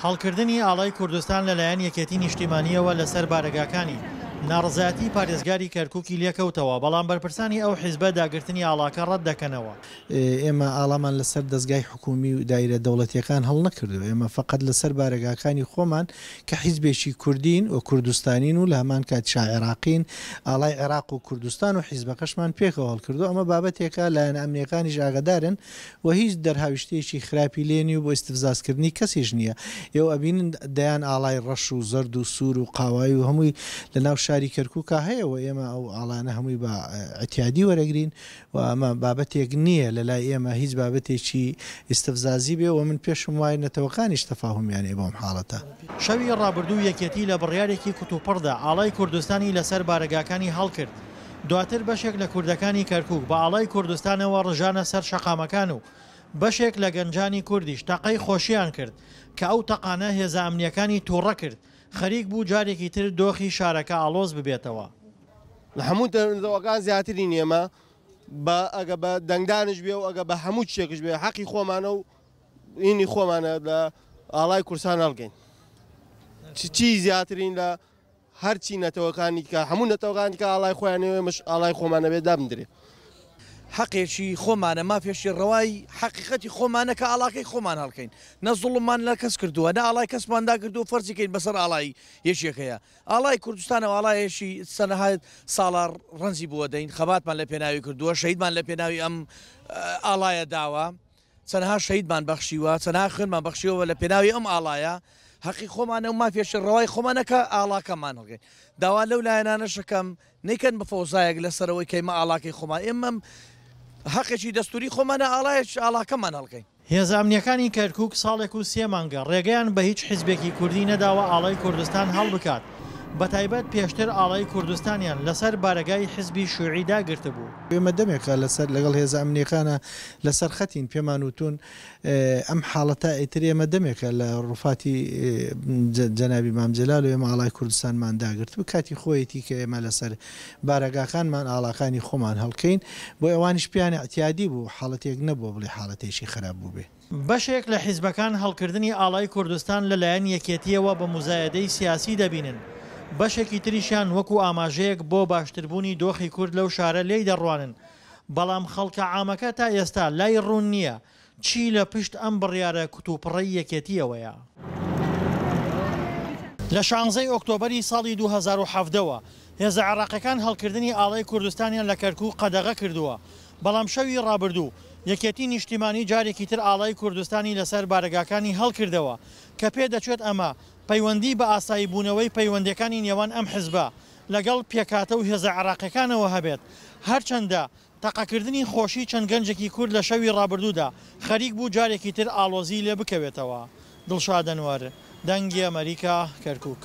هەڵکردنی ئاڵای کوردستان لەلایەن یەکێتی نیشتیمانیەوە لەسەر بارەگاکانی ناڕزایەتی پارێزگاری کەرکووکی لێکەوتەوە، بەڵام بەرپرسانی ئەو حیزبە داگرتنی ئاڵاکە ڕەت دەکەنەوە. ئێمە ئاڵامان لەسەر دەستگای حکومی و دایرە دەوڵەتیەکان هەڵ نەکردو، ئێمە فقط لەسەر بارەگاکانی خۆمان کە حیزبێکی کوردین و کوردستانین و لە هەمان کاتیشا عێراقین، ئاڵای عێراق و کوردستان و حیزبەکەشمان پێکەوە هەڵکردو. ئەمە بابەتێکە لایەن ئەمنیەکانیش ئاگادارن و هیچ دەرهاویشتێکی خراپی لێنی و بۆ ئیستفزازکردنی کەسیش نییە. ئێوە ئەبینن دەیان ئاڵای ڕەش و زەرد و سوور و قاوایی و هەمووی لە ناو شاری کەرکووکە هەیەەوە. ئێمە ئەو ئاڵانە هەمووی بە ئەتیادی وەرەگرین و ئەمە بابەتێک نییە لە لای ئێمە هیچ بابەتێکی ئیستفزازی بێ و من پێشم وای نەتەوەکانیش تەفاهمیانێ بۆم حاڵەتە. شەوی ڕابردوو یەکێتی لە بڕیارێکی کوتوپڕدا ئاڵای کوردستانی لەسەر بارەگاکانی هەڵکرد. دواتر بەشێک لە کوردەکانی کەرکووک بە ئاڵای کوردستانەوە ڕژانە سەر شەقامەکان و بەشێک لە گەنجانی کوردیش تەقەی خۆشییان کرد کە ئەو تەقانە هێزە ئەمنیەکانی تووڕە کرد، خەریک بوو جارێکی تر دۆخی شارەکە ئاڵۆز ببێتەوە. لە هەموو دەرەوەکان زیاترین ئێمە ئەگە بە دەنگدانش بێ و ئەگە بە هەموو شتێکش بێ حەقی خۆمانە و ئینی خۆمانە لە ئاڵای کوردستان هەڵگەین. چی زیاترین لە هەرچی نەتەوەکانی کە هەموو نەتەوەکانی کە ئاڵای خۆیانەوە مەش ئاڵای خۆمانە بێ دابدرێ. حەقێکی خۆمانە مافێشی ڕەوای حەقیقەتی خۆمانە کە ئاڵاکەی خۆمان هەڵکەین، نە زوڵممان لە کەس کردووە، نە ئاڵای کەسماندا کردو و فەرزیکەین بەسەر ئاڵای یەکێکەیە. ئاڵای کوردستانە ئاڵایەشی سەنەهای ساڵار ڕەنزی بووە دەین، خەباتمان لە پێناوی کردووە، شەیدمان لە پێناوی ئەم ئاڵایە داوە، چەندەها شەیدمان بەخشیوە، چەندەها خوێنمان بەخشیەوە لە پێناوی ئەم ئاڵایە. حەقی خۆمانە و مافێشی ڕەوای خۆمانە کە ئاڵاکەمان هەڵگەین. داوا لەو لایەنانە شەکەم نەیکەن بە فەوزایەک لەسەرەوەی کەیمە ئاڵاکەی خۆمان، ئێمە حەقێکی دەستوری خۆمانە ئاڵاکەمان هەڵکەین. هێزە ئەمنیەکانی کەرکووک ساڵێک و 3 مانگە ڕێگەیان بە هیچ حیزبێکی کوردی نەداوە ئاڵای کوردستان هەڵبکات. بەتایبەت پێشتر ئاڵای کوردستانیان لەسەر بارەگای حیزبی شوعی داگرتە بوو. ئێمە دەمێکە لەسەر لەگەڵ هێزە ئەمنیەکانە لەسەر خەتین پێمان وتون ئەم حاڵەتە ئیتر ئێمە دەمێکە لە ڕووفاتی جەنابی مامجلال و ئێمە ئاڵای کوردستانمان داگرت و کاتی خۆیەتی کە ئێمە لەسەر بارەگاکانمان ئاڵاکانی خۆمان هەڵکەین بۆ ئەوانیش پیانە ئەتیادی بوو، حاڵەتێک نەبوو بڵێ حاڵەتێکی خراپ بوو بێ. بەشێک لە حیزبەکان هەڵکردنی ئاڵای کوردستان لەلایەن یەکێتیەوە بە مزایەدەی سیاسی دەبینن. بەشێکی تریشیان وەکو ئاماژەیەک بۆ باشتربوونی دۆخی کورد لەو شارە لێی دەڕوانن، بەڵام خەڵکە عامەکە تا ئێستا لای ڕوون نییە چی لە پشت ئەم بڕیارە کوتوپڕەی یەکێتیەوەیە. لە 16 ئۆکتۆبەری ساڵی 2017ەوە هێزە عێراقیەکان هەڵکردنی ئاڵای کوردستانیان لە کەرکووک قەدەغە کردووە، بەڵام شەوی ڕابردوو یەکێتی نیشتیمانی جارێکی تر ئاڵای کوردستانی لەسەر بارەگاکانی هەڵکردەوە کە پێ دەچێت ئەمە پەیوەندی بە ئاسایی بوونەوەی پەیوەندەکانی نێوان ئەم حیزبە لەگەڵ پێکاتە و هێزە عێراقیەکانەوە هەبێت. هەرچەندە تەقەکردنی خۆشی چەند گەنجێکی کورد لە شەوی ڕابردوودا خەریک بوو جارێکی تر ئاڵۆزی لێ بکەوێتەوە. دڵشاد ئەنوەر، دەنگی ئەمریکا، کەرکووک.